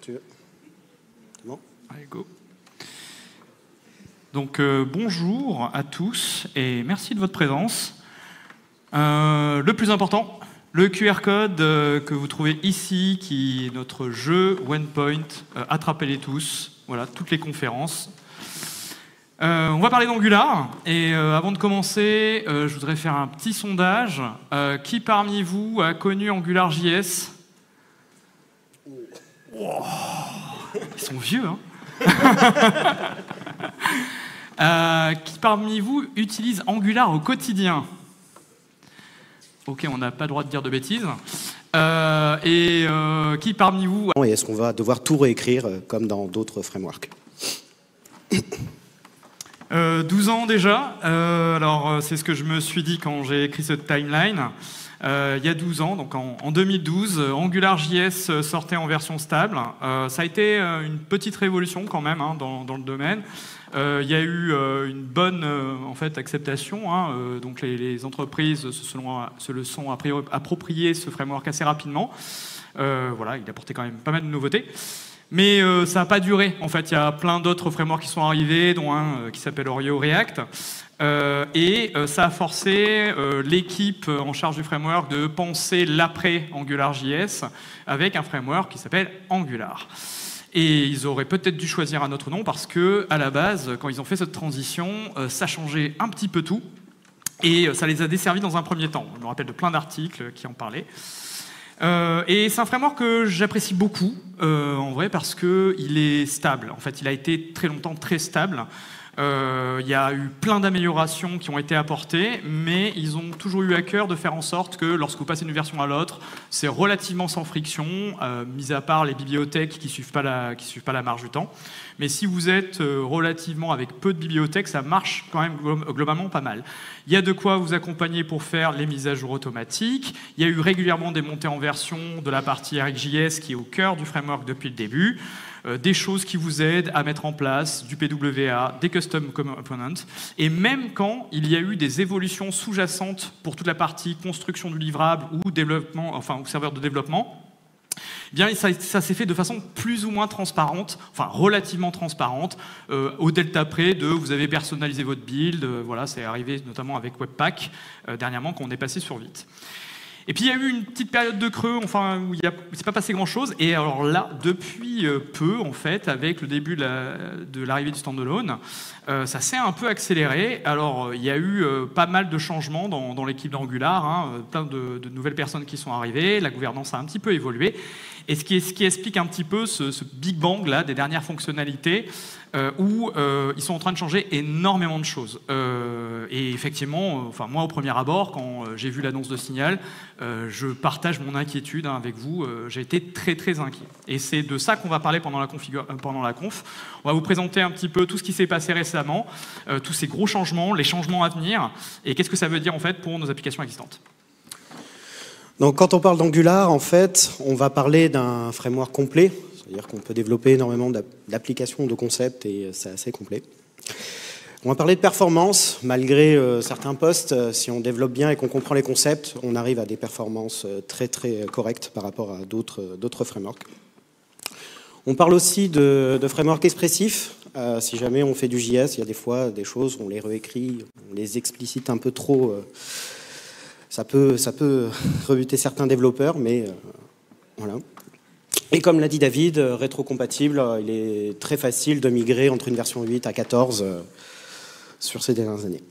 tu veux. C'est bon ? Allez, go. Donc, bonjour à tous et merci de votre présence. Le plus important, le QR code que vous trouvez ici, qui est notre jeu OnePoint, attrapez-les tous, voilà, toutes les conférences. On va parler d'Angular, et avant de commencer, je voudrais faire un petit sondage. Qui parmi vous a connu AngularJS ? Wow, ils sont vieux, hein. Qui parmi vous utilise Angular au quotidien ? Ok, on n'a pas le droit de dire de bêtises. Qui parmi vous... Et est-ce qu'on va devoir tout réécrire comme dans d'autres frameworks ? 12 ans déjà. Alors, c'est ce que je me suis dit quand j'ai écrit cette timeline. Il y a 12 ans, donc en 2012, AngularJS sortait en version stable. Ça a été une petite révolution quand même hein, dans le domaine. Il y a eu une bonne en fait, acceptation. Hein, donc les entreprises se le sont approprié ce framework assez rapidement. Voilà, il apportait quand même pas mal de nouveautés. Mais ça n'a pas duré. En fait, il y a plein d'autres frameworks qui sont arrivés, dont un qui s'appelle Oreo React. Ça a forcé l'équipe en charge du framework de penser l'après AngularJS avec un framework qui s'appelle Angular. Et ils auraient peut-être dû choisir un autre nom parce que, à la base, quand ils ont fait cette transition, ça changeait un petit peu tout et ça les a desservis dans un premier temps. Je me rappelle de plein d'articles qui en parlaient. Et c'est un framework que j'apprécie beaucoup, en vrai, parce qu'il est stable. En fait, il a été très longtemps très stable. Il y a eu plein d'améliorations qui ont été apportées, mais ils ont toujours eu à cœur de faire en sorte que lorsque vous passez d'une version à l'autre, c'est relativement sans friction, mis à part les bibliothèques qui suivent pas la marche du temps. Mais si vous êtes relativement avec peu de bibliothèques, ça marche quand même globalement pas mal. Il y a de quoi vous accompagner pour faire les mises à jour automatiques. Il y a eu régulièrement des montées en version de la partie RxJS qui est au cœur du framework depuis le début. Des choses qui vous aident à mettre en place du PWA, des custom components, et même quand il y a eu des évolutions sous-jacentes pour toute la partie construction du livrable ou développement, enfin ou serveur de développement, eh bien ça s'est fait de façon plus ou moins transparente, enfin relativement transparente, au delta près de vous avez personnalisé votre build, voilà, c'est arrivé notamment avec Webpack dernièrement quand on est passé sur Vite. Et puis il y a eu une petite période de creux, enfin où il ne s'est pas passé grand-chose. Et alors là, depuis peu, en fait, avec le début de l'arrivée du standalone, ça s'est un peu accéléré. Alors il y a eu pas mal de changements dans l'équipe d'Angular, hein, plein de nouvelles personnes qui sont arrivées, la gouvernance a un petit peu évolué. Et ce qui explique un petit peu ce big bang là des dernières fonctionnalités où ils sont en train de changer énormément de choses. Et effectivement, enfin moi au premier abord, quand j'ai vu l'annonce de Signal, je partage mon inquiétude hein, avec vous. J'ai été très très inquiet. Et c'est de ça qu'on va parler pendant la conf. On va vous présenter un petit peu tout ce qui s'est passé récemment, tous ces gros changements, les changements à venir, et qu'est-ce que ça veut dire en fait pour nos applications existantes. Donc, quand on parle d'Angular, en fait, on va parler d'un framework complet, c'est-à-dire qu'on peut développer énormément d'applications, de concepts, et c'est assez complet. On va parler de performance, malgré certains postes, si on développe bien et qu'on comprend les concepts, on arrive à des performances très très correctes par rapport à d'autres frameworks. On parle aussi de frameworks expressifs. Si jamais on fait du JS, il y a des fois des choses, on les réécrit, on les explicite un peu trop. Ça peut rebuter certains développeurs, mais voilà. Et comme l'a dit David, rétrocompatible, il est très facile de migrer entre une version 8 à 14 sur ces dernières années.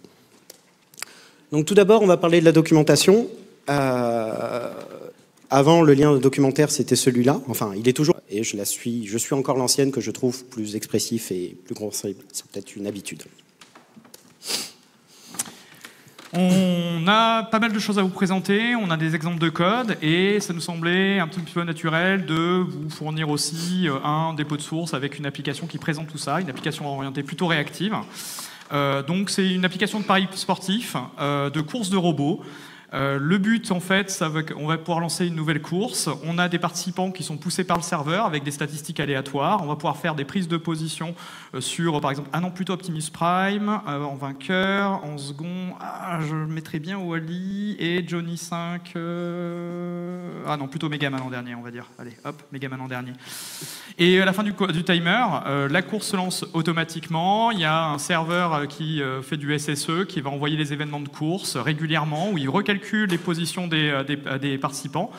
Donc tout d'abord, on va parler de la documentation. Avant, le lien documentaire, c'était celui-là. Enfin, il est toujours... Et je suis encore l'ancienne que je trouve plus expressif et plus compréhensible. C'est peut-être une habitude. On a pas mal de choses à vous présenter, on a des exemples de code et ça nous semblait un petit peu naturel de vous fournir aussi un dépôt de source avec une application qui présente tout ça, une application orientée plutôt réactive. Donc c'est une application de paris sportif, de course de robots. Le but, en fait, on va pouvoir lancer une nouvelle course. On a des participants qui sont poussés par le serveur avec des statistiques aléatoires. On va pouvoir faire des prises de position sur, par exemple, plutôt Optimus Prime en vainqueur. En second, je mettrais bien Wall-E et Johnny 5. Plutôt Megaman en dernier, on va dire. Allez, hop, Megaman en dernier. Et à la fin du timer, la course se lance automatiquement. Il y a un serveur qui fait du SSE, qui va envoyer les événements de course régulièrement, où il recalcule les positions des participants.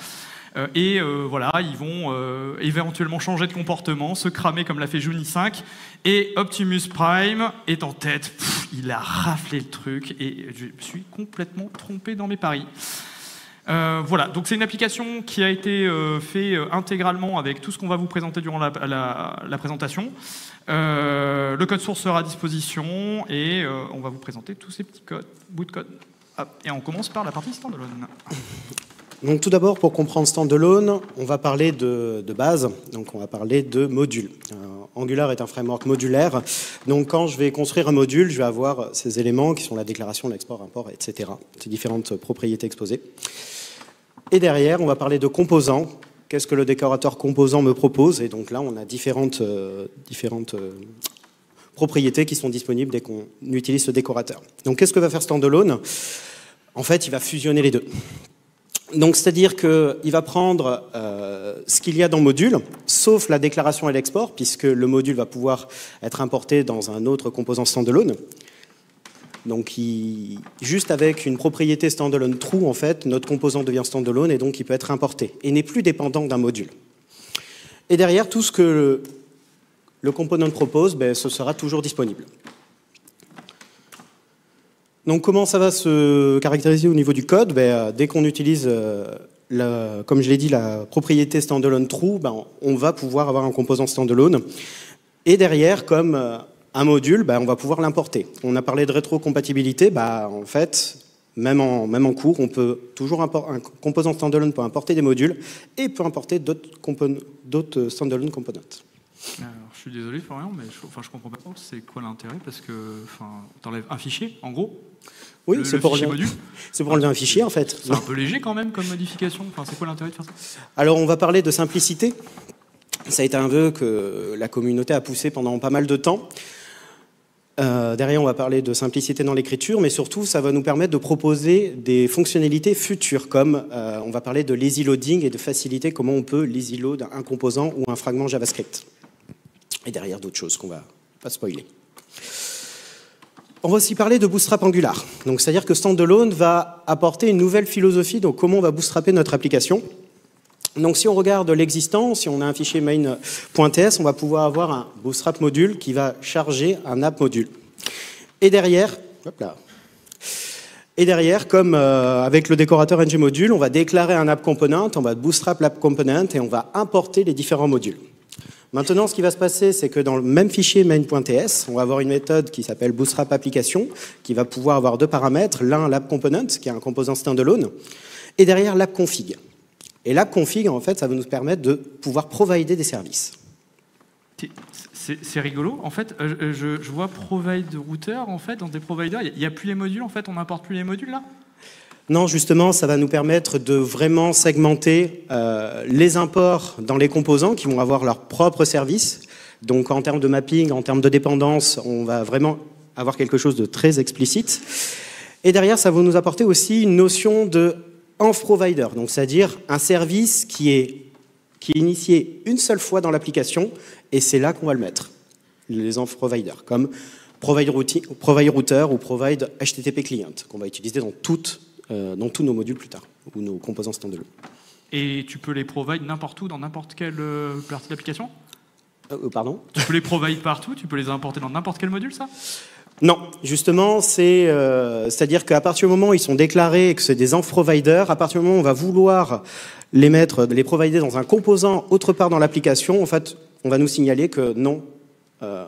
Voilà, ils vont éventuellement changer de comportement, se cramer comme l'a fait Johnny 5. Et Optimus Prime est en tête. Il a raflé le truc et je suis complètement trompé dans mes paris. Voilà, donc c'est une application qui a été faite intégralement avec tout ce qu'on va vous présenter durant la présentation. Le code source sera à disposition et on va vous présenter tous ces petits bouts de code. Et on commence par la partie standalone. Donc tout d'abord, pour comprendre standalone, on va parler de base, donc on va parler de modules. Angular est un framework modulaire, donc quand je vais construire un module, je vais avoir ces éléments qui sont la déclaration, l'export, import, etc. Ces différentes propriétés exposées. Et derrière, on va parler de composants. Qu'est-ce que le décorateur composant me propose? Et donc là, on a différentes propriétés qui sont disponibles dès qu'on utilise ce décorateur. Donc qu'est-ce que va faire standalone? En fait, il va fusionner les deux. Donc, c'est-à-dire qu'il va prendre ce qu'il y a dans le module, sauf la déclaration et l'export, puisque le module va pouvoir être importé dans un autre composant standalone. Donc, juste avec une propriété standalone true, en fait, notre composant devient standalone et donc il peut être importé et n'est plus dépendant d'un module. Et derrière, tout ce que le component propose, ce sera toujours disponible. Donc comment ça va se caractériser au niveau du code? Dès qu'on utilise, comme je l'ai dit, la propriété standalone true, on va pouvoir avoir un composant standalone. Et derrière, comme un module, on va pouvoir l'importer. On a parlé de rétrocompatibilité, en fait, même en cours, on peut toujours un composant standalone peut importer des modules et peut importer d'autres standalone components. Alors, je suis désolé, Florian, mais je comprends pas trop. C'est quoi l'intérêt? Parce que t'enlèves un fichier, en gros. Oui, c'est pour enlever un fichier, en fait. C'est un peu léger quand même comme modification. C'est quoi l'intérêt de faire ça? Alors, on va parler de simplicité. Ça a été un vœu que la communauté a poussé pendant pas mal de temps. Derrière, on va parler de simplicité dans l'écriture, mais surtout, ça va nous permettre de proposer des fonctionnalités futures, comme on va parler de lazy loading et de faciliter comment on peut lazy load un composant ou un fragment JavaScript. Et derrière, d'autres choses qu'on va pas spoiler. On va aussi parler de Bootstrap Angular. Donc, c'est-à-dire que Standalone va apporter une nouvelle philosophie, donc comment on va bootstrapper notre application. Donc, si on regarde l'existant, si on a un fichier main.ts, on va pouvoir avoir un Bootstrap module qui va charger un app module. Et derrière, comme avec le décorateur ng-module, on va déclarer un app component, on va bootstrap l'app component et on va importer les différents modules. Maintenant, ce qui va se passer, c'est que dans le même fichier main.ts, on va avoir une méthode qui s'appelle bootstrap application, qui va pouvoir avoir deux paramètres, l'un l'app component, qui est un composant standalone, et derrière l'app config. Et l'app config, en fait, ça va nous permettre de pouvoir provider des services. C'est rigolo. En fait, je vois provide router, en fait, dans des providers, il n'y a plus les modules, en fait, on n'importe plus les modules, là? Non, justement, ça va nous permettre de vraiment segmenter les imports dans les composants qui vont avoir leur propre service. Donc, en termes de mapping, en termes de dépendance, on va vraiment avoir quelque chose de très explicite. Et derrière, ça va nous apporter aussi une notion de env provider, donc c'est-à-dire un service qui est initié une seule fois dans l'application, et c'est là qu'on va le mettre, les env providers, comme provide router ou provide HTTP client, qu'on va utiliser dans tous nos modules plus tard, ou nos composants standalone. Et tu peux les provide n'importe où, dans n'importe quelle partie de l'application? Pardon? Tu peux les provide partout, tu peux les importer dans n'importe quel module, ça? Non, justement, c'est-à-dire qu'à partir du moment où ils sont déclarés et que c'est des env providers, à partir du moment où on va vouloir les provider dans un composant autre part dans l'application, en fait, on va nous signaler que non, ça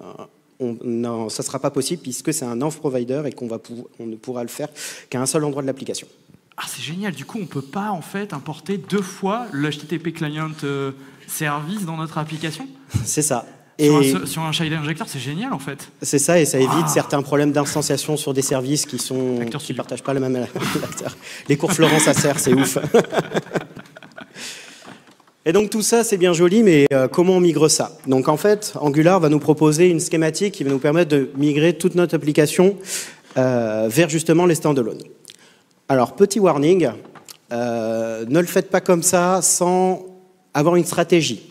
ne sera pas possible puisque c'est un env provider et qu'on ne pourra le faire qu'à un seul endroit de l'application. Ah, c'est génial. Du coup, on ne peut pas en fait importer deux fois le HTTP client service dans notre application? C'est ça. Sur un child injector, c'est génial en fait. C'est ça, et ça évite certains problèmes d'instanciation sur des services qui ne partagent pas le même acteur. Les cours Florence Acer, c'est ouf. Et donc tout ça, c'est bien joli, mais comment on migre ça? Donc en fait, Angular va nous proposer une schématique qui va nous permettre de migrer toute notre application vers justement les standalone. Alors, petit warning, ne le faites pas comme ça sans avoir une stratégie.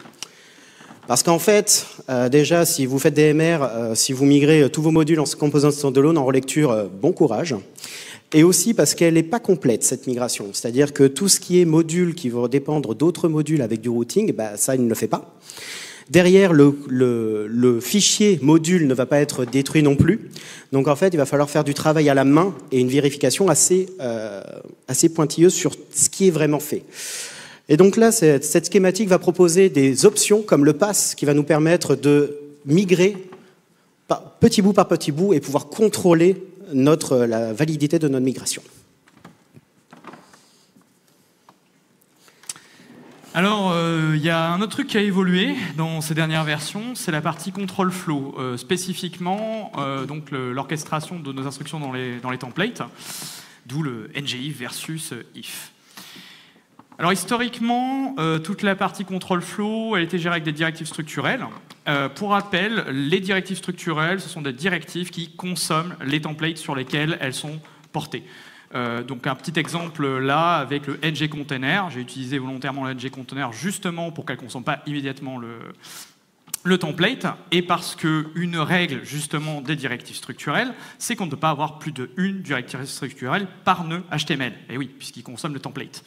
Parce qu'en fait, déjà, si vous faites des MR, si vous migrez tous vos modules en composants standalone en relecture, bon courage. Et aussi parce qu'elle n'est pas complète, cette migration. C'est-à-dire que tout ce qui est module qui va dépendre d'autres modules avec du routing, ça, il ne le fait pas. Derrière, le fichier module ne va pas être détruit non plus. Donc en fait, il va falloir faire du travail à la main et une vérification assez pointilleuse sur ce qui est vraiment fait. Et donc là, cette schématique va proposer des options comme le pass qui va nous permettre de migrer petit bout par petit bout et pouvoir contrôler la validité de notre migration. Alors, il y a un autre truc qui a évolué dans ces dernières versions, c'est la partie control flow, spécifiquement donc l'orchestration de nos instructions dans les templates, d'où le ngIf versus if. Alors historiquement, toute la partie control flow a été gérée avec des directives structurelles. Pour rappel, les directives structurelles, ce sont des directives qui consomment les templates sur lesquels elles sont portées. Donc un petit exemple là avec le ngContainer. J'ai utilisé volontairement le ngContainer justement pour qu'elle ne consomme pas immédiatement le template, et parce qu'une règle justement des directives structurelles, c'est qu'on ne peut pas avoir plus d'une directive structurelle par nœud HTML. Et oui, puisqu'il consomme le template.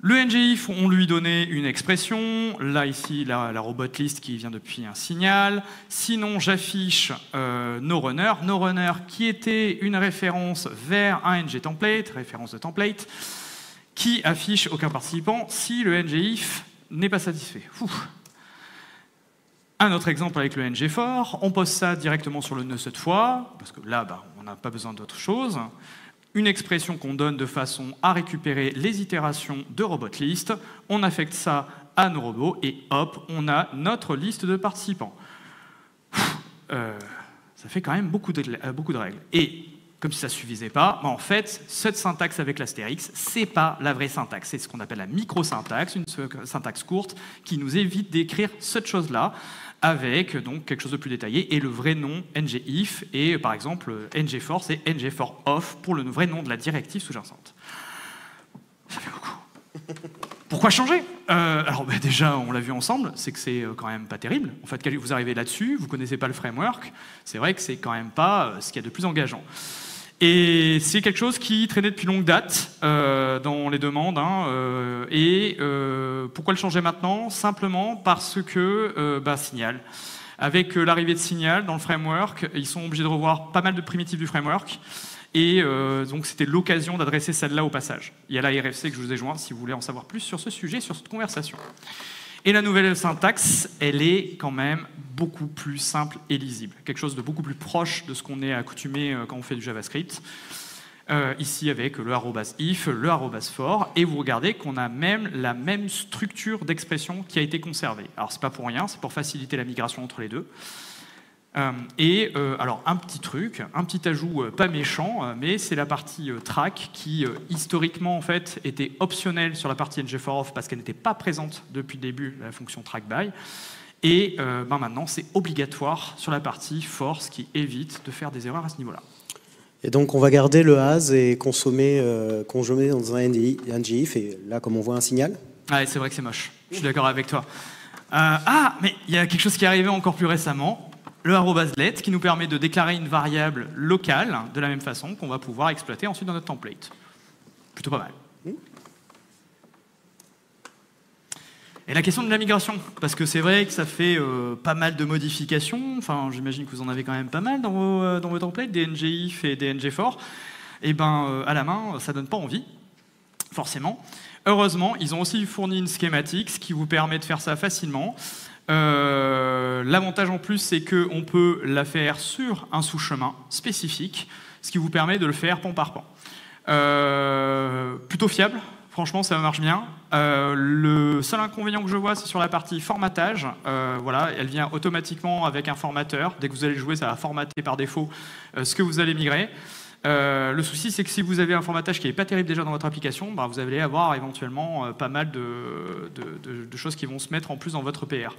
Le ngIf, on lui donnait une expression, là ici la robot list qui vient depuis un signal. Sinon, j'affiche noRunner, noRunner qui était une référence vers un ngTemplate, référence de template, qui affiche aucun participant si le ngIf n'est pas satisfait. Un autre exemple avec le ngFor, on pose ça directement sur le nœud cette fois, parce que là, on n'a pas besoin d'autre chose. Une expression qu'on donne de façon à récupérer les itérations de RobotList, on affecte ça à nos robots et hop, on a notre liste de participants. Ça fait quand même beaucoup de règles. Et comme si ça ne suffisait pas, en fait, cette syntaxe avec l'astérix, c'est pas la vraie syntaxe. C'est ce qu'on appelle la microsyntaxe, une syntaxe courte qui nous évite d'écrire cette chose-là avec donc quelque chose de plus détaillé et le vrai nom ngIf, et par exemple ngFor, c'est ngFor-off pour le vrai nom de la directive sous-jacente. Ça fait beaucoup. Pourquoi changer? Alors déjà, on l'a vu ensemble, c'est que c'est quand même pas terrible. En fait, vous arrivez là-dessus, vous connaissez pas le framework, c'est vrai que c'est quand même pas ce qu'il y a de plus engageant. Et c'est quelque chose qui traînait depuis longue date dans les demandes. Pourquoi le changer maintenant? Simplement parce que Signal. Avec l'arrivée de Signal dans le framework, ils sont obligés de revoir pas mal de primitives du framework. Et donc c'était l'occasion d'adresser celle-là au passage. Il y a la RFC que je vous ai joint si vous voulez en savoir plus sur ce sujet, sur cette conversation. Et la nouvelle syntaxe, elle est quand même beaucoup plus simple et lisible. Quelque chose de beaucoup plus proche de ce qu'on est accoutumé quand on fait du JavaScript. Ici avec le @if, le @for, et vous regardez qu'on a même la même structure d'expression qui a été conservée. Alors c'est pas pour rien, c'est pour faciliter la migration entre les deux. Alors un petit truc, un petit ajout pas méchant, mais c'est la partie track qui historiquement en fait était optionnelle sur la partie ngFor-off parce qu'elle n'était pas présente depuis le début de la fonction trackby, et maintenant c'est obligatoire sur la partie for, ce qui évite de faire des erreurs à ce niveau-là. Et donc on va garder le as et consommer dans un ngIf, et là comme on voit un signal. Ouais, c'est vrai que c'est moche, je suis d'accord avec toi. Mais il y a quelque chose qui est arrivé encore plus récemment. Le @let qui nous permet de déclarer une variable locale de la même façon qu'on va pouvoir exploiter ensuite dans notre template. Plutôt pas mal. Et la question de la migration, parce que c'est vrai que ça fait pas mal de modifications, enfin j'imagine que vous en avez quand même pas mal dans vos templates, des ngIf et des ngFor, et à la main, ça donne pas envie, forcément. Heureusement, ils ont aussi fourni une schématique, ce qui vous permet de faire ça facilement. L'avantage en plus, c'est qu'on peut la faire sur un sous-chemin spécifique, ce qui vous permet de le faire pan par pan. Plutôt fiable, Franchement, ça marche bien. Le seul inconvénient que je vois, c'est sur la partie formatage. Voilà, elle vient automatiquement avec un formateur. Dès que vous allez jouer, ça va formater par défaut ce que vous allez migrer. Le souci, c'est que si vous avez un formatage qui n'est pas terrible déjà dans votre application, bah, vous allez avoir éventuellement pas mal de choses qui vont se mettre en plus dans votre PR.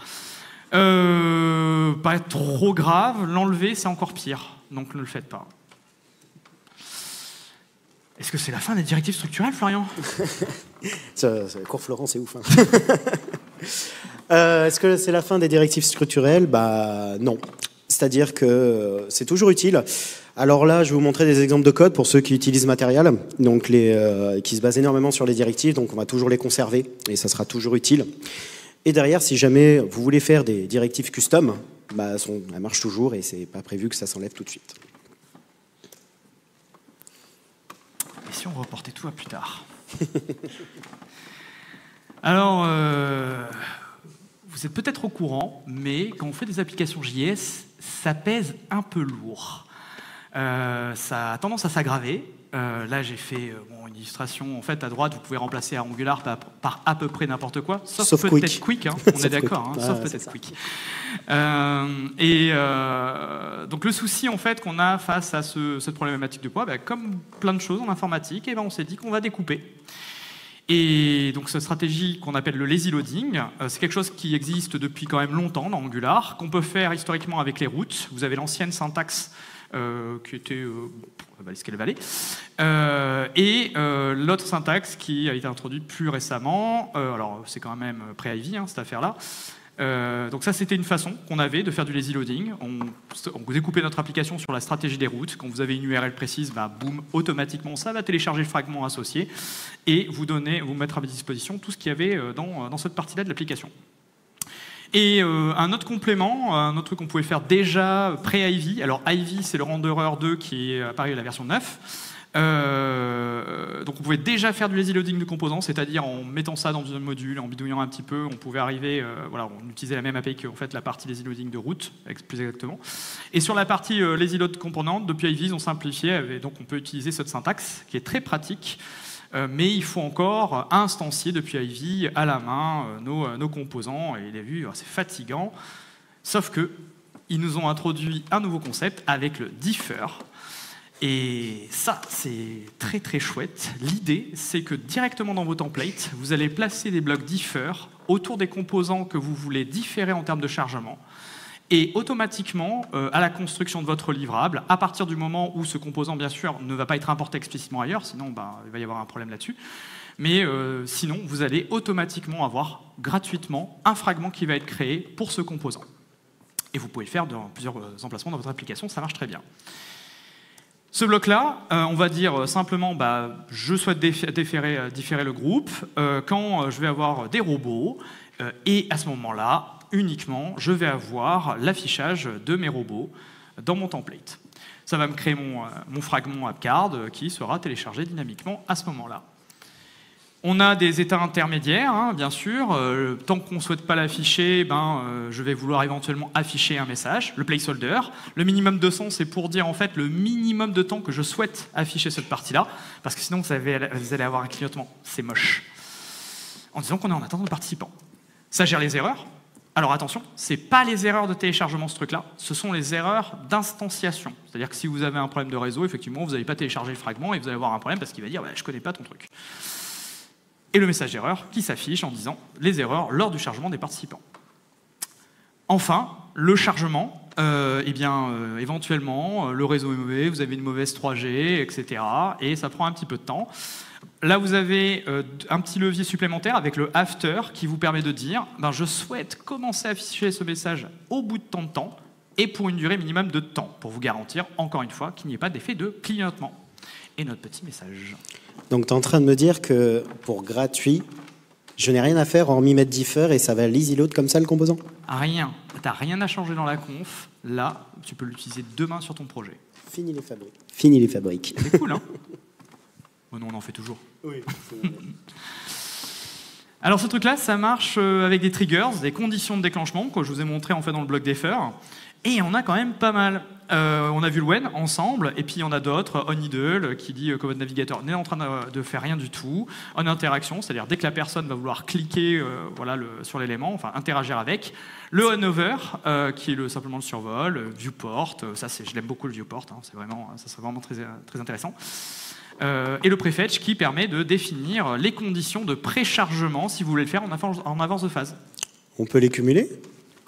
Pas trop grave, l'enlever, c'est encore pire. Donc ne le faites pas. Est-ce que c'est la fin des directives structurelles, Florian? Cours Florent, c'est ouf. Hein. Est-ce que c'est la fin des directives structurelles? Bah non. C'est-à-dire que c'est toujours utile. Alors là, je vais vous montrer des exemples de code pour ceux qui utilisent Material, donc qui se basent énormément sur les directives, donc on va toujours les conserver et ça sera toujours utile. Et derrière, si jamais vous voulez faire des directives custom, bah, elles marchent toujours et c'est pas prévu que ça s'enlève tout de suite. Et si on reportait tout à plus tard? Alors, vous êtes peut-être au courant, mais quand on fait des applications JS, ça pèse un peu lourd. Ça a tendance à s'aggraver. Là, j'ai fait une illustration. En fait, à droite, vous pouvez remplacer Angular par à peu près n'importe quoi, sauf peut-être Quick. Hein, on est d'accord, hein, sauf peut-être Quick. Donc, le souci en fait qu'on a face à cette problématique de poids, bah, comme plein de choses en informatique, on s'est dit qu'on va découper. Et donc, cette stratégie qu'on appelle le lazy loading, c'est quelque chose qui existe depuis quand même longtemps dans Angular, qu'on peut faire historiquement avec les routes. Vous avez l'ancienne syntaxe qui était l'autre syntaxe qui a été introduite plus récemment. Alors, c'est quand même pré-Ivy, hein, cette affaire-là. Donc ça, c'était une façon qu'on avait de faire du lazy loading. On découpait notre application sur la stratégie des routes. Quand vous avez une URL précise, bah, boum, automatiquement, ça va télécharger le fragment associé et vous mettre à disposition tout ce qu'il y avait dans cette partie-là de l'application. Et un autre complément, un autre truc qu'on pouvait faire déjà pré-Ivy. Alors Ivy, c'est le renderer 2 qui est apparu à la version 9. Donc on pouvait déjà faire du lazy loading de composants, c'est-à-dire en mettant ça dans un module, en bidouillant un petit peu, on pouvait arriver, voilà, on utilisait la même API que en fait, la partie lazy loading de route, plus exactement. Et sur la partie lazy load component, depuis Ivy, ils ont simplifié, et donc on peut utiliser cette syntaxe qui est très pratique. Mais il faut encore instancier depuis Ivy à la main nos composants, et il a vu, c'est fatigant. Sauf que ils nous ont introduit un nouveau concept avec le differ. Et ça, c'est très très chouette. L'idée, c'est que directement dans vos templates, vous allez placer des blocs differ autour des composants que vous voulez différer en termes de chargement. Et automatiquement, à la construction de votre livrable, à partir du moment où ce composant, bien sûr, ne va pas être importé explicitement ailleurs, sinon bah, il va y avoir un problème là-dessus, mais sinon, vous allez automatiquement avoir gratuitement un fragment qui va être créé pour ce composant. Et vous pouvez le faire dans plusieurs emplacements dans votre application, ça marche très bien. Ce bloc-là, on va dire simplement, bah, je souhaite différer le groupe quand je vais avoir des robots, et à ce moment-là, uniquement, je vais avoir l'affichage de mes robots dans mon template. Ça va me créer mon fragment AppCard qui sera téléchargé dynamiquement à ce moment-là. On a des états intermédiaires, hein, bien sûr. Tant qu'on ne souhaite pas l'afficher, je vais vouloir éventuellement afficher un message, le placeholder. Le minimum 200, c'est pour dire en fait le minimum de temps que je souhaite afficher cette partie-là, parce que sinon vous allez avoir un clignotement. C'est moche. En disant qu'on est en attente de participants. Ça gère les erreurs. Alors attention, ce n'est pas les erreurs de téléchargement, ce truc-là, ce sont les erreurs d'instanciation. C'est-à-dire que si vous avez un problème de réseau, effectivement, vous n'allez pas télécharger le fragment et vous allez avoir un problème parce qu'il va dire bah, « je ne connais pas ton truc ». Et le message d'erreur qui s'affiche en disant les erreurs lors du chargement des participants. Enfin, le chargement, éventuellement, le réseau est mauvais, vous avez une mauvaise 3G, etc. Et ça prend un petit peu de temps. Là, vous avez un petit levier supplémentaire avec le after qui vous permet de dire je souhaite commencer à afficher ce message au bout de tant de temps et pour une durée minimum de temps, pour vous garantir, encore une fois, qu'il n'y ait pas d'effet de clignotement. Et notre petit message. Donc, tu es en train de me dire que pour gratuit, je n'ai rien à faire hormis mettre differ et ça va lazy load comme ça le composant? Rien. Tu n'as rien à changer dans la conf. Là, tu peux l'utiliser demain sur ton projet. Fini les fabriques. Fini les fabriques. C'est cool, hein? Oh non, on en fait toujours. Oui. Alors ce truc-là, ça marche avec des triggers, des conditions de déclenchement, que je vous ai montré en fait dans le bloc differ. Et il y en a quand même pas mal. On a vu le WEN ensemble, et puis il y en a d'autres. OnIdle qui dit que votre navigateur n'est en train de faire rien du tout. OnInteraction, c'est-à-dire dès que la personne va vouloir cliquer sur l'élément, enfin interagir avec. Le OnHover, qui est simplement le survol. Viewport, je l'aime beaucoup le viewport, hein, ça serait vraiment très, très intéressant. Et le prefetch qui permet de définir les conditions de préchargement si vous voulez le faire en avance de phase. On peut les cumuler?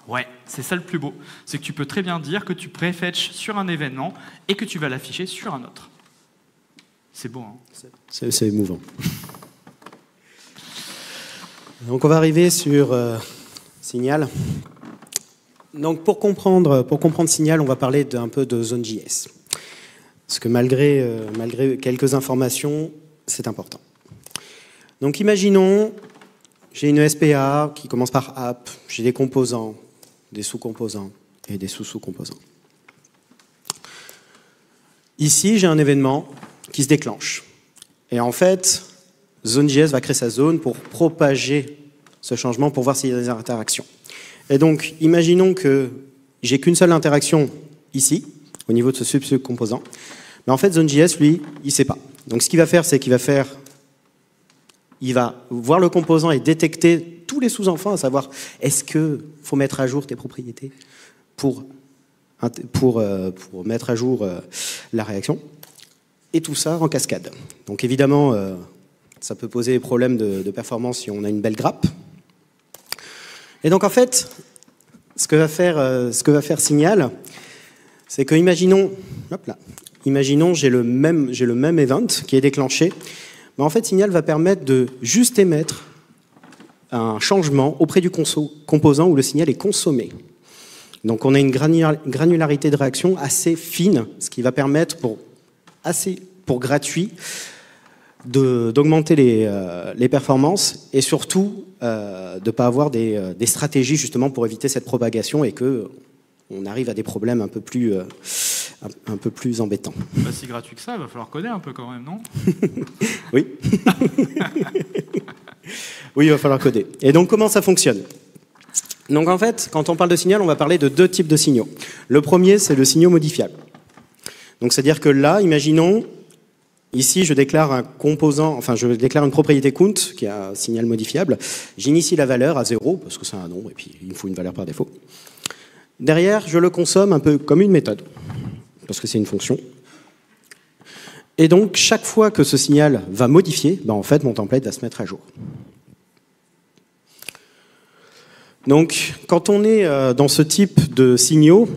Ouais, c'est ça le plus beau. C'est que tu peux très bien dire que tu prefetches sur un événement et que tu vas l'afficher sur un autre. C'est beau, hein? C'est émouvant. Donc on va arriver sur Signal. Donc pour comprendre Signal, on va parler un peu de Zone.js. Parce que malgré quelques informations, c'est important. Donc imaginons, j'ai une SPA qui commence par app, j'ai des composants, des sous-composants et des sous-sous-composants. Ici, j'ai un événement qui se déclenche. Et en fait, Zone.js va créer sa zone pour propager ce changement, pour voir s'il y a des interactions. Et donc, imaginons que j'ai qu'une seule interaction ici, au niveau de ce sub-composant. Mais en fait, Zone.js, lui, il ne sait pas. Donc, ce qu'il va faire, c'est qu'il va voir le composant et détecter tous les sous-enfants, à savoir, est-ce qu'il faut mettre à jour tes propriétés pour mettre à jour la réaction. Et tout ça en cascade. Donc, évidemment, ça peut poser des problèmes de performance si on a une belle grappe. Et donc, en fait, ce que va faire Signal, c'est que, imaginons, j'ai le même event qui est déclenché, mais en fait, Signal va permettre de juste émettre un changement auprès du composant où le signal est consommé. Donc, on a une granularité de réaction assez fine, ce qui va permettre, pour gratuit, d'augmenter les performances et surtout de ne pas avoir des stratégies justement pour éviter cette propagation et qu'on arrive à des problèmes un peu plus embêtants. Pas si gratuit que ça, il va falloir coder un peu quand même, non? Oui. Oui, il va falloir coder. Et donc, comment ça fonctionne? Donc, en fait, quand on parle de signal, on va parler de deux types de signaux. Le premier, c'est le signal modifiable. Donc, c'est-à-dire que là, imaginons, ici, je déclare un composant, enfin, je déclare une propriété count, qui est un signal modifiable. J'initie la valeur à 0, parce que c'est un nombre, et puis il me faut une valeur par défaut. Derrière, je le consomme un peu comme une méthode, parce que c'est une fonction. Et donc, chaque fois que ce signal va modifier, en fait, mon template va se mettre à jour. Donc, quand on est dans ce type de signaux,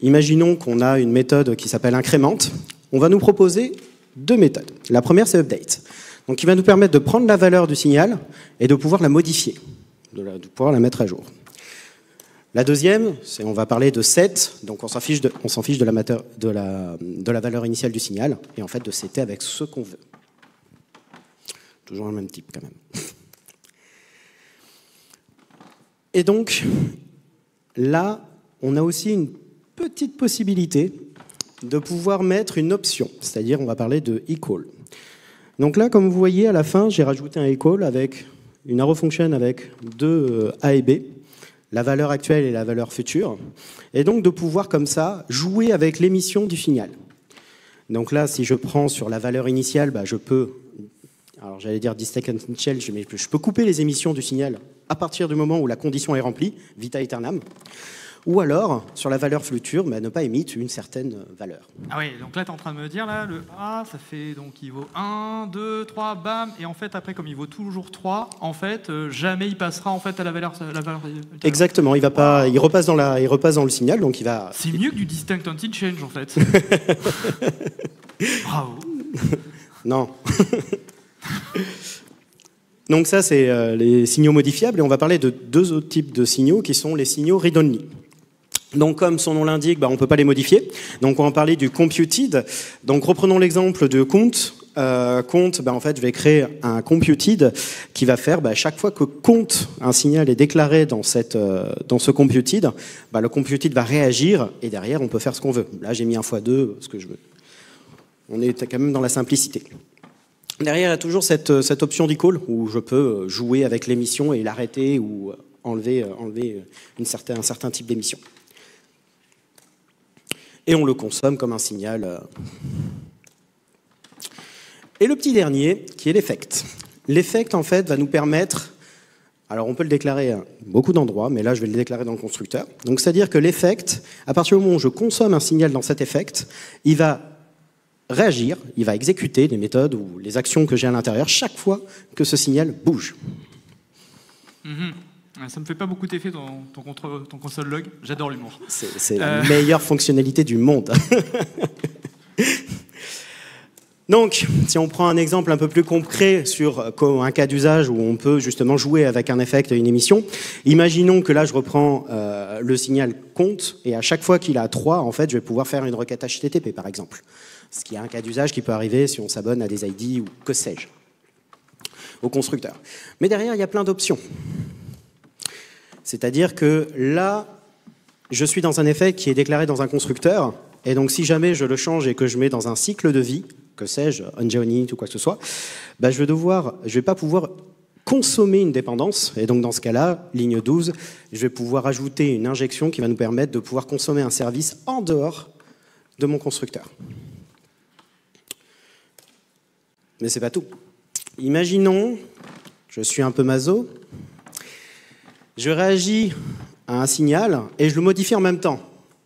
imaginons qu'on a une méthode qui s'appelle incrémente, on va nous proposer deux méthodes. La première, c'est update. Donc, qui va nous permettre de prendre la valeur du signal et de pouvoir la modifier, de pouvoir la mettre à jour. La deuxième, on va parler de set, donc on s'en fiche de la valeur initiale du signal, et en fait de setter avec ce qu'on veut. Toujours le même type quand même. Et donc, là, on a aussi une petite possibilité de pouvoir mettre une option, c'est-à-dire on va parler de equal. Donc là, comme vous voyez, à la fin, j'ai rajouté un equal avec une arrow function avec deux A et B, la valeur actuelle et la valeur future, et donc de pouvoir comme ça jouer avec l'émission du signal. Donc là, si je prends sur la valeur initiale, je peux, alors j'allais dire distinct-shell, mais je peux couper les émissions du signal à partir du moment où la condition est remplie, vita aeternam, ou alors, sur la valeur future, ne pas émettre une certaine valeur. Ah oui, donc là, tu es en train de me dire, là, le A, ça fait, donc il vaut 1, 2, 3, bam, et en fait, après, comme il vaut toujours 3, en fait, jamais il passera en fait à la valeur Exactement, il repasse dans le signal, donc il va... C'est mieux que du distinct until change, en fait. Bravo. Non. Donc ça, c'est les signaux modifiables, et on va parler de deux autres types de signaux, qui sont les signaux read-only. Donc, comme son nom l'indique, on ne peut pas les modifier. Donc, on va parler du computed. Donc, reprenons l'exemple de count. Count, en fait, je vais créer un computed qui va faire, chaque fois que count, un signal est déclaré dans ce computed, le computed va réagir et derrière, on peut faire ce qu'on veut. Là, j'ai mis 1 x 2, ce que je veux. On est quand même dans la simplicité. Derrière, il y a toujours cette option d'equal où je peux jouer avec l'émission et l'arrêter ou enlever un certain type d'émission. et on le consomme comme un signal. Et le petit dernier, qui est l'effect. L'effect, en fait, va nous permettre, alors on peut le déclarer à beaucoup d'endroits, mais là je vais le déclarer dans le constructeur. Donc c'est-à-dire que l'effect, à partir du moment où je consomme un signal dans cet effect, il va réagir, il va exécuter les méthodes ou les actions que j'ai à l'intérieur chaque fois que ce signal bouge. Ça me fait pas beaucoup d'effet ton console log. J'adore l'humour. C'est la meilleure fonctionnalité du monde. Donc, si on prend un exemple un peu plus concret sur un cas d'usage où on peut justement jouer avec un effect et une émission, imaginons que là je reprends le signal compte et à chaque fois qu'il a 3, en fait, je vais pouvoir faire une requête HTTP par exemple. Ce qui est un cas d'usage qui peut arriver si on s'abonne à des ID ou que sais-je, au constructeur. Mais derrière, il y a plein d'options. C'est-à-dire que là, je suis dans un effet qui est déclaré dans un constructeur, et donc si jamais je le change et que je mets dans un cycle de vie, que sais-je, onJoin ou quoi que ce soit, bah, je vais pas pouvoir consommer une dépendance, et donc dans ce cas-là, ligne 12, je vais pouvoir ajouter une injection qui va nous permettre de pouvoir consommer un service en dehors de mon constructeur. Mais c'est pas tout. Imaginons, je suis un peu maso, je réagis à un signal et je le modifie en même temps.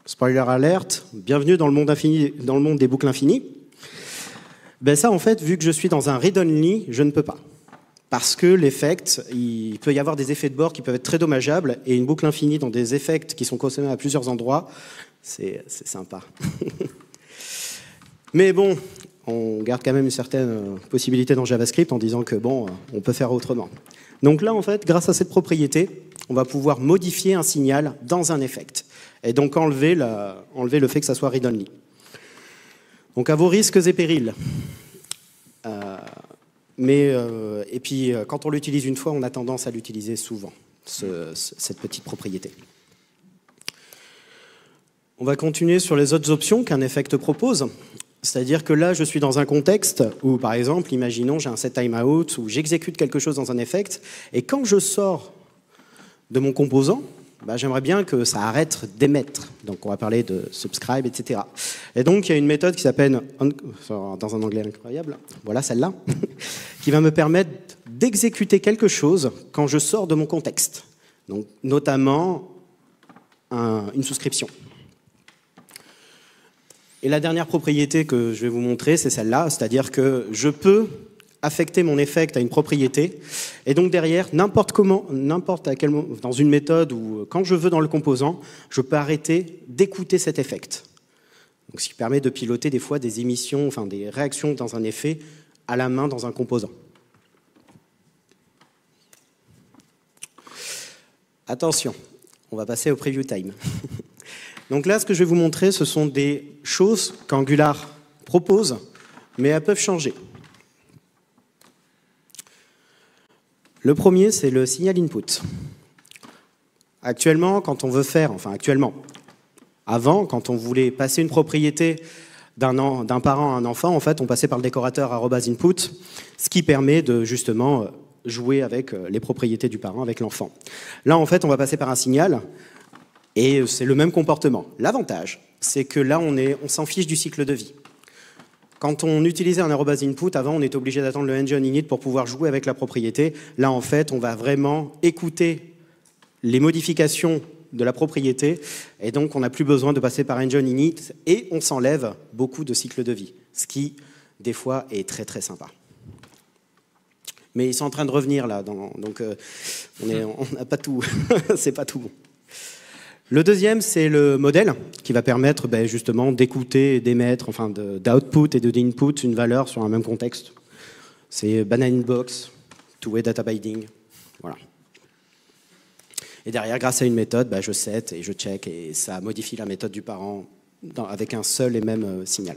Spoiler alert, bienvenue dans le monde infini, dans le monde des boucles infinies. Ben ça, en fait, vu que je suis dans un read-only, je ne peux pas. Parce que l'effect, il peut y avoir des effets de bord qui peuvent être très dommageables, et une boucle infinie dans des effects qui sont consommés à plusieurs endroits, c'est sympa. Mais bon, on garde quand même une certaine possibilité dans JavaScript en disant que bon, on peut faire autrement. Donc là, en fait, grâce à cette propriété, on va pouvoir modifier un signal dans un effect. Et donc enlever le fait que ça soit read-only. Donc à vos risques et périls. Et puis quand on l'utilise une fois, on a tendance à l'utiliser souvent, cette petite propriété. On va continuer sur les autres options qu'un effect propose. C'est-à-dire que là, je suis dans un contexte où, par exemple, imaginons, j'ai un set timeout, où j'exécute quelque chose dans un effect, et quand je sors de mon composant, bah, j'aimerais bien que ça arrête d'émettre. Donc on va parler de subscribe, etc. Et donc il y a une méthode qui s'appelle, dans un anglais incroyable, voilà celle-là, qui va me permettre d'exécuter quelque chose quand je sors de mon contexte. Donc notamment une souscription. Et la dernière propriété que je vais vous montrer, c'est celle-là, c'est-à-dire que je peux affecter mon effect à une propriété, et donc derrière, n'importe à quel moment, dans une méthode ou quand je veux dans le composant, je peux arrêter d'écouter cet effect. Donc, ce qui permet de piloter des fois des émissions, enfin des réactions dans un effet à la main dans un composant. Attention, on va passer au preview time. Donc là, ce que je vais vous montrer, ce sont des choses qu'Angular propose, mais elles peuvent changer. Le premier, c'est le signal input. Actuellement, quand on veut faire, avant, quand on voulait passer une propriété d'un parent à un enfant, en fait, on passait par le décorateur @input, ce qui permet de justement jouer avec les propriétés du parent, avec l'enfant. Là, en fait, on va passer par un signal, et c'est le même comportement. L'avantage, c'est que là, on s'en fiche du cycle de vie. Quand on utilisait un @input, avant, on était obligé d'attendre le engine init pour pouvoir jouer avec la propriété. Là, en fait, on va vraiment écouter les modifications de la propriété, et donc on n'a plus besoin de passer par engine init, et on s'enlève beaucoup de cycles de vie, ce qui, des fois, est très très sympa. Mais ils sont en train de revenir là, donc on n'a pas tout, c'est pas tout bon. Le deuxième, c'est le modèle qui va permettre justement d'écouter et d'émettre, enfin d'output et d'input une valeur sur un même contexte. C'est banana inbox, two-way data binding, voilà. Et derrière, grâce à une méthode, je set et je check et ça modifie la méthode du parent avec un seul et même signal.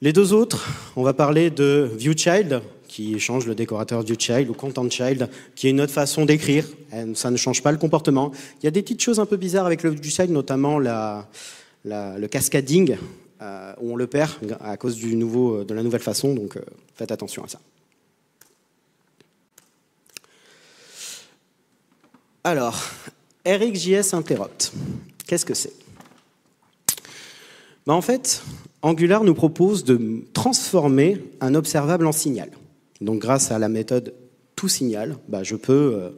Les deux autres, on va parler de viewChild, qui change le décorateur du child, ou contentChild, qui est une autre façon d'écrire. Ça ne change pas le comportement. Il y a des petites choses un peu bizarres avec le viewChild, notamment le cascading, où on le perd à cause de la nouvelle façon, donc faites attention à ça. Alors, RxJS Interrupt, qu'est-ce que c'est ? Ben, en fait, Angular nous propose de transformer un observable en signal. Donc grâce à la méthode toSignal, ben, je peux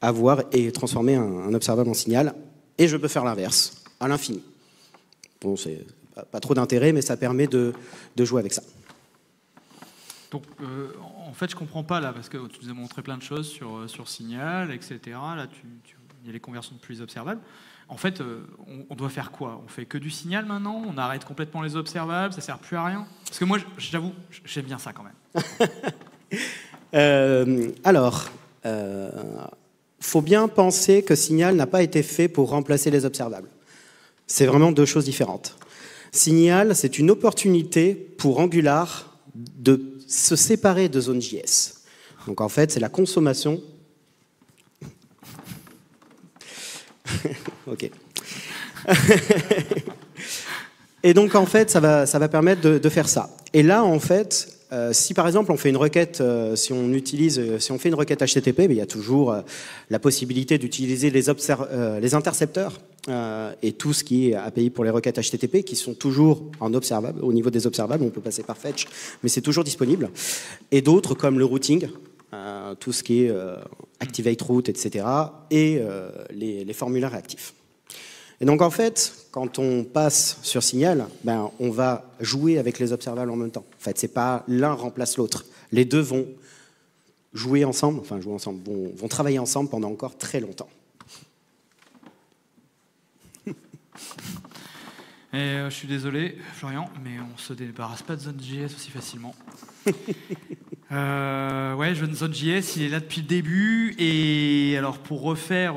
avoir et transformer un observable en signal, et je peux faire l'inverse, à l'infini. Bon, c'est pas trop d'intérêt, mais ça permet de jouer avec ça. Donc, en fait, je comprends pas là, parce que tu nous as montré plein de choses sur Signal, etc. Là, il y a les conversions de plus observables. En fait, on doit faire quoi? On fait que du Signal maintenant? On arrête complètement les observables? Ça sert plus à rien? Parce que moi, j'avoue, j'aime bien ça quand même. Alors, faut bien penser que Signal n'a pas été fait pour remplacer les observables. C'est vraiment deux choses différentes. Signal, c'est une opportunité pour Angular de se séparer de Zone.js. Donc en fait, c'est la consommation. Ok. Et donc en fait, ça va permettre de faire ça. Et là, en fait, si par exemple on fait une requête, si on fait une requête HTTP, mais il y a toujours la possibilité d'utiliser les intercepteurs et tout ce qui est API pour les requêtes HTTP qui sont toujours en observable. Au niveau des observables, on peut passer par fetch, mais c'est toujours disponible. Et d'autres comme le routing, tout ce qui est activate route, etc. et les formulaires réactifs. Et donc en fait, quand on passe sur Signal, ben, on va jouer avec les observables en même temps. En fait, c'est pas l'un remplace l'autre. Les deux vont jouer ensemble, vont travailler ensemble pendant encore très longtemps. Et je suis désolé, Florian, mais on se débarrasse pas de Zone.js aussi facilement. Ouais, Zone.js, il est là depuis le début. Et alors, pour refaire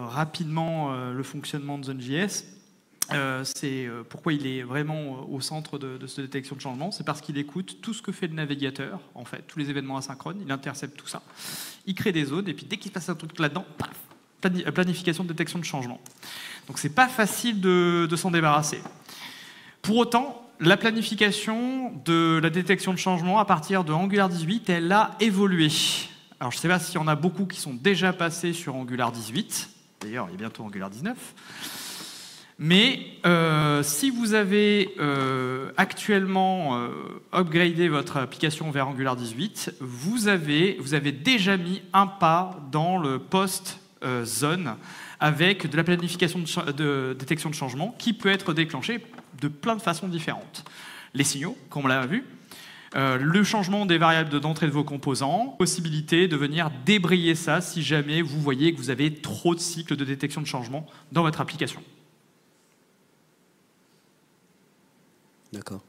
rapidement le fonctionnement de Zone.js, c'est pourquoi il est vraiment au centre de cette détection de changement. C'est parce qu'il écoute tout ce que fait le navigateur, en fait, tous les événements asynchrones. Il intercepte tout ça. Il crée des zones, et puis dès qu'il se passe un truc là-dedans, paf, planification de détection de changement. Donc, c'est pas facile de s'en débarrasser. Pour autant, la planification de la détection de changement à partir de Angular 18, elle a évolué. Alors, je ne sais pas s'il y en a beaucoup qui sont déjà passés sur Angular 18. D'ailleurs, il y a bientôt Angular 19. Mais si vous avez actuellement upgradé votre application vers Angular 18, vous avez déjà mis un pas dans le post-zone avec de la planification de détection de changement qui peut être déclenchée de plein de façons différentes. Les signaux, comme on l'a vu, le changement des variables d'entrée de vos composants, possibilité de venir débrayer ça si jamais vous voyez que vous avez trop de cycles de détection de changement dans votre application. D'accord.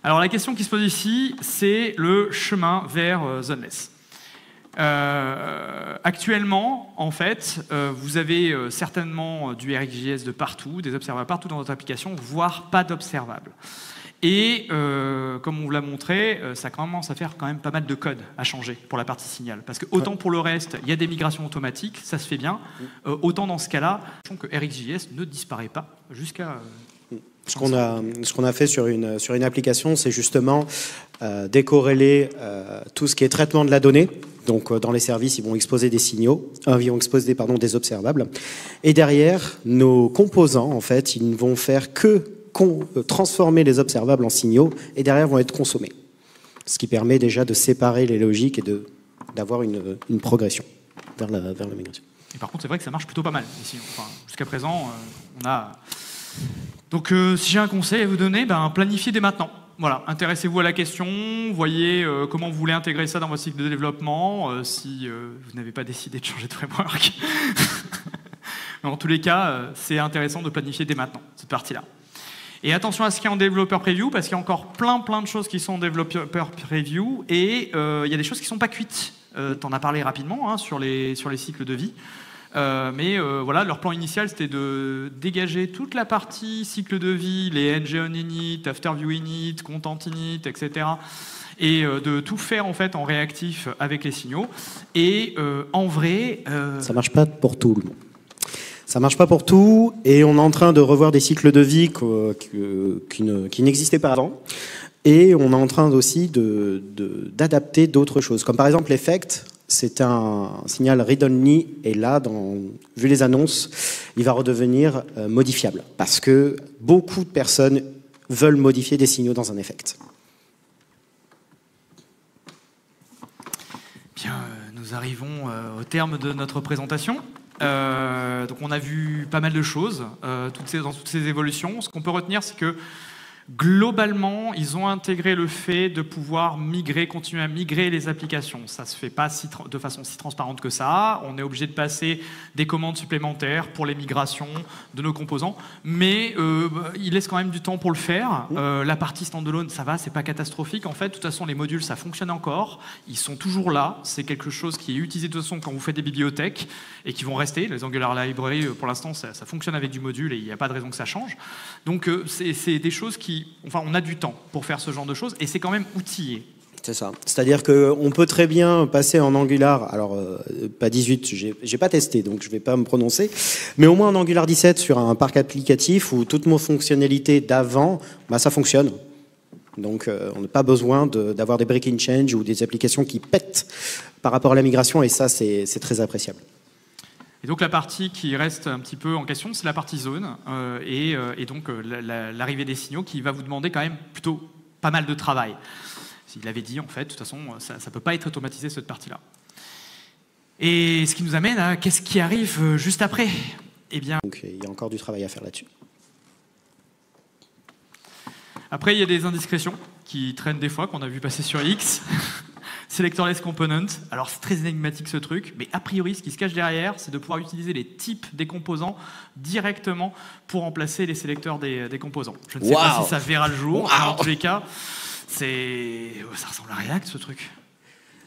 Alors la question qui se pose ici, c'est le chemin vers Zoneless. Actuellement, en fait, vous avez certainement du RxJS de partout, des observables partout dans votre application, voire pas d'observables. Et comme on vous l'a montré, ça commence à faire quand même pas mal de code à changer pour la partie signal. Parce que autant pour le reste, il y a des migrations automatiques, ça se fait bien. Autant dans ce cas-là, que RxJS ne disparaît pas jusqu'à... Ce qu'on a fait sur une application, c'est justement décorréler tout ce qui est traitement de la donnée. Donc dans les services, ils vont exposer des signaux, ils vont exposer des observables. Et derrière, nos composants, en fait, ils ne vont faire que transformer les observables en signaux et derrière vont être consommés. Ce qui permet déjà de séparer les logiques et d'avoir une progression vers la migration. Et par contre, c'est vrai que ça marche plutôt pas mal ici. Enfin, jusqu'à présent, on a... Donc, si j'ai un conseil à vous donner, planifiez dès maintenant. Voilà, intéressez-vous à la question, voyez comment vous voulez intégrer ça dans votre cycle de développement, si vous n'avez pas décidé de changer de framework. Mais en tous les cas, c'est intéressant de planifier dès maintenant, cette partie-là. Et attention à ce qui est en développeur preview, parce qu'il y a encore plein de choses qui sont en développeur preview, et il y a des choses qui ne sont pas cuites. Tu en as parlé rapidement sur les cycles de vie. Mais voilà, leur plan initial, c'était de dégager toute la partie cycle de vie, les ng-on init, after-view init, content init, etc. Et de tout faire en fait en réactif avec les signaux. Et en vrai... Ça marche pas pour tout le monde. Ça marche pas pour tout, et on est en train de revoir des cycles de vie qui n'existaient pas avant. Et on est en train aussi d'adapter d'autres choses, comme par exemple l'effect. c'est un signal read-only, et là, vu les annonces, il va redevenir modifiable, parce que beaucoup de personnes veulent modifier des signaux dans un effect. Bien, nous arrivons au terme de notre présentation. Donc on a vu pas mal de choses dans toutes ces évolutions. Ce qu'on peut retenir, c'est que globalement, ils ont intégré le fait de pouvoir continuer à migrer les applications. Ça ne se fait pas de façon si transparente que ça. On est obligé de passer des commandes supplémentaires pour les migrations de nos composants. Mais ils laissent quand même du temps pour le faire. La partie standalone, ça va, c'est pas catastrophique. En fait, de toute façon, les modules, ça fonctionne encore. Ils sont toujours là. C'est quelque chose qui est utilisé de toute façon quand vous faites des bibliothèques et qui vont rester. Les Angular Library, pour l'instant, ça fonctionne avec du module et il n'y a pas de raison que ça change. Donc, c'est des choses Enfin, on a du temps pour faire ce genre de choses et c'est quand même outillé. C'est ça. C'est-à-dire qu'on peut très bien passer en Angular, alors pas 18, j'ai pas testé, donc je vais pas me prononcer, mais au moins en Angular 17 sur un parc applicatif où toutes nos fonctionnalités d'avant, bah, ça fonctionne. Donc on n'a pas besoin d'avoir des break-in change ou des applications qui pètent par rapport à la migration, et ça, c'est très appréciable. Et donc la partie qui reste un petit peu en question, c'est la partie zone et donc l'arrivée des signaux qui va vous demander quand même plutôt pas mal de travail. Il l'avait dit, en fait, de toute façon, ça ne peut pas être automatisé, cette partie-là. Et ce qui nous amène à qu'est-ce qui arrive juste après? Eh bien, donc il y a encore du travail à faire là-dessus. Après, il y a des indiscrétions qui traînent des fois, qu'on a vu passer sur X. Selectorless component. Alors, c'est très énigmatique ce truc, mais a priori, ce qui se cache derrière, c'est de pouvoir utiliser les types des composants directement pour remplacer les sélecteurs des composants. Je ne sais pas si ça verra le jour, mais en tous les cas, ça ressemble à React, ce truc.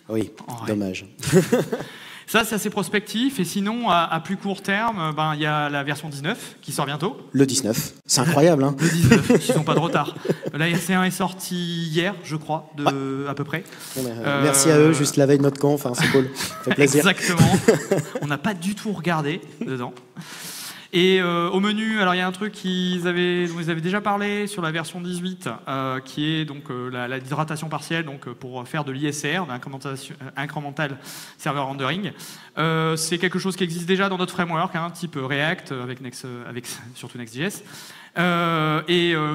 Oui, dommage. Ça, c'est assez prospectif. Et sinon, à plus court terme, il y a la version 19 qui sort bientôt. Le 19. C'est incroyable, hein. Le 19, ils n'ont pas de retard. La RC1 est sortie hier, je crois, à peu près. Merci à eux, juste la veille de notre camp. Enfin, c'est cool. Ça fait plaisir. Exactement. On n'a pas du tout regardé dedans. Et au menu, alors il y a un truc dont ils avaient déjà parlé sur la version 18, qui est donc l'hydratation partielle, donc pour faire de l'ISR, incremental server rendering. C'est quelque chose qui existe déjà dans notre framework, type React avec surtout Next.js.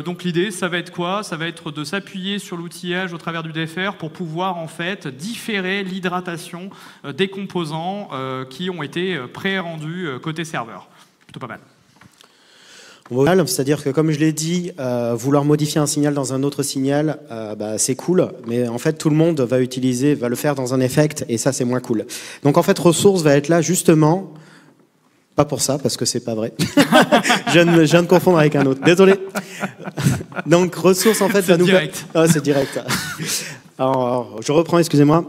Donc l'idée, ça va être quoi? Ça va être de s'appuyer sur l'outillage au travers du DFR pour pouvoir en fait différer l'hydratation des composants qui ont été pré-rendus côté serveur. Plutôt pas mal. C'est-à-dire que, comme je l'ai dit, vouloir modifier un signal dans un autre signal, c'est cool, mais en fait, tout le monde va le faire dans un effect, et ça, c'est moins cool. Donc, en fait, ressources va être là, justement, pas pour ça, parce que c'est pas vrai. je viens de confondre avec un autre. Désolé. Donc, ressources, en fait, va nous... c'est direct. Alors, je reprends, excusez-moi.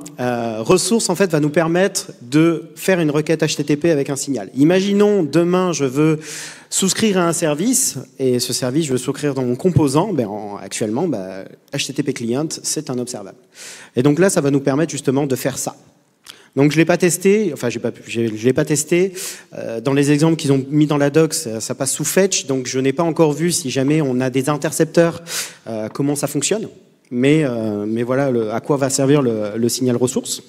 Ressources, en fait, va nous permettre de faire une requête HTTP avec un signal. Imaginons, demain, je veux souscrire à un service, et ce service, je veux souscrire dans mon composant. Actuellement, HTTP client, c'est un observable. Et donc là, ça va nous permettre justement de faire ça. Donc je l'ai pas testé, enfin je l'ai pas testé. Dans les exemples qu'ils ont mis dans la doc, ça passe sous fetch, donc je n'ai pas encore vu si jamais on a des intercepteurs, comment ça fonctionne. Mais voilà à quoi va servir le signal ressource.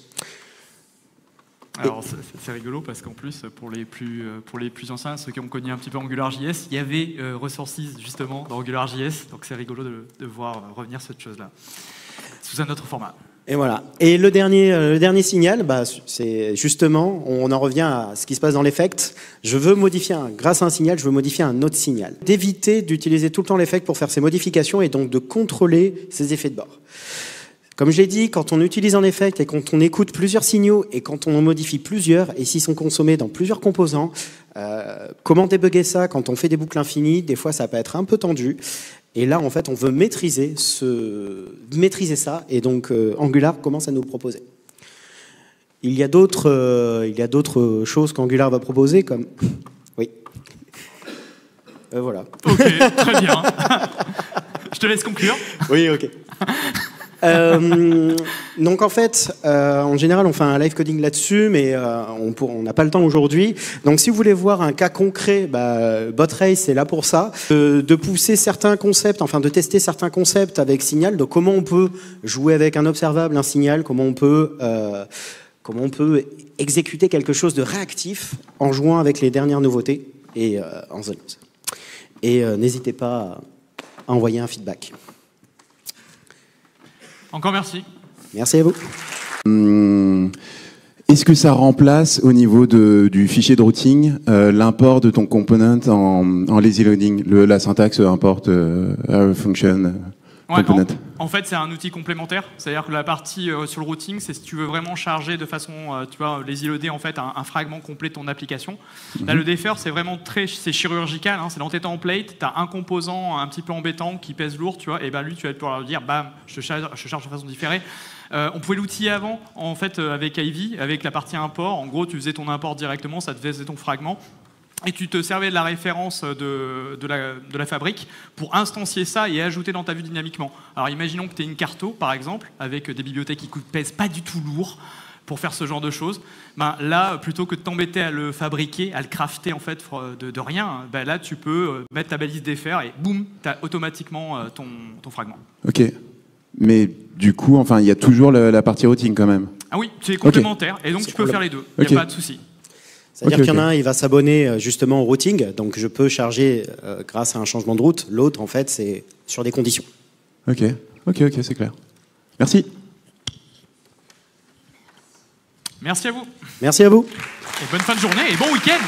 Alors c'est rigolo parce qu'en plus pour les plus anciens, ceux qui ont connu un petit peu AngularJS, il y avait Resources justement dans AngularJS, donc c'est rigolo de voir revenir cette chose-là sous un autre format. Et voilà. Et le dernier signal, c'est justement, on en revient à ce qui se passe dans l'effect. Je veux modifier, grâce à un signal, je veux modifier un autre signal. D'éviter d'utiliser tout le temps l'effect pour faire ces modifications et donc de contrôler ces effets de bord. Comme je l'ai dit, quand on utilise un effect et quand on écoute plusieurs signaux et quand on en modifie plusieurs, et s'ils sont consommés dans plusieurs composants, comment débugger ça quand on fait des boucles infinies? Des fois, ça peut être un peu tendu. Et là, en fait, on veut maîtriser ça, et donc Angular commence à nous le proposer. Il y a d'autres choses qu'Angular va proposer, comme... Oui. Voilà. Ok, très bien. Je te laisse conclure. Oui, ok. Donc en fait, en général, on fait un live coding là-dessus, mais on n'a pas le temps aujourd'hui. Donc si vous voulez voir un cas concret, BotRace est là pour ça, de pousser certains concepts, enfin de tester certains concepts avec Signal, de comment on peut jouer avec un observable, un signal, comment on peut comment on peut exécuter quelque chose de réactif en jouant avec les dernières nouveautés et en zone. Et n'hésitez pas à envoyer un feedback. Encore merci. Merci à vous. Est-ce que ça remplace au niveau du fichier de routing l'import de ton component en lazy loading, la syntaxe import function component? En fait, c'est un outil complémentaire. C'est-à-dire que la partie sur le routing, c'est si tu veux vraiment charger de façon, tu vois, lazy loader en fait un fragment complet de ton application. Là, le defer, c'est vraiment c'est chirurgical. Hein, c'est dans tes templates. Tu as un composant un petit peu embêtant qui pèse lourd, tu vois. Et ben lui, tu vas pouvoir lui dire, bam, je charge de façon différée. On pouvait l'outiller avant, en fait, avec Ivy, avec la partie import. En gros, tu faisais ton import directement, ça te faisait ton fragment. Et tu te servais de la référence de la fabrique pour instancier ça et ajouter dans ta vue dynamiquement. Alors imaginons que tu aies une carto, par exemple, avec des bibliothèques qui ne pèsent pas du tout lourd pour faire ce genre de choses. Ben, là, plutôt que de t'embêter à le fabriquer, à le crafter en fait, de rien, ben, là tu peux mettre ta balise défaire et boum, tu as automatiquement ton fragment. Ok. Mais du coup, enfin, il y a toujours la partie routing quand même. Ah oui, c'est complémentaire, et donc tu peux faire les deux, il n'y a pas de souci. C'est-à-dire qu'il y en a un, il va s'abonner justement au routing, donc je peux charger grâce à un changement de route. L'autre, en fait, c'est sur des conditions. Ok, c'est clair. Merci. Merci à vous. Merci à vous. Et bonne fin de journée et bon week-end.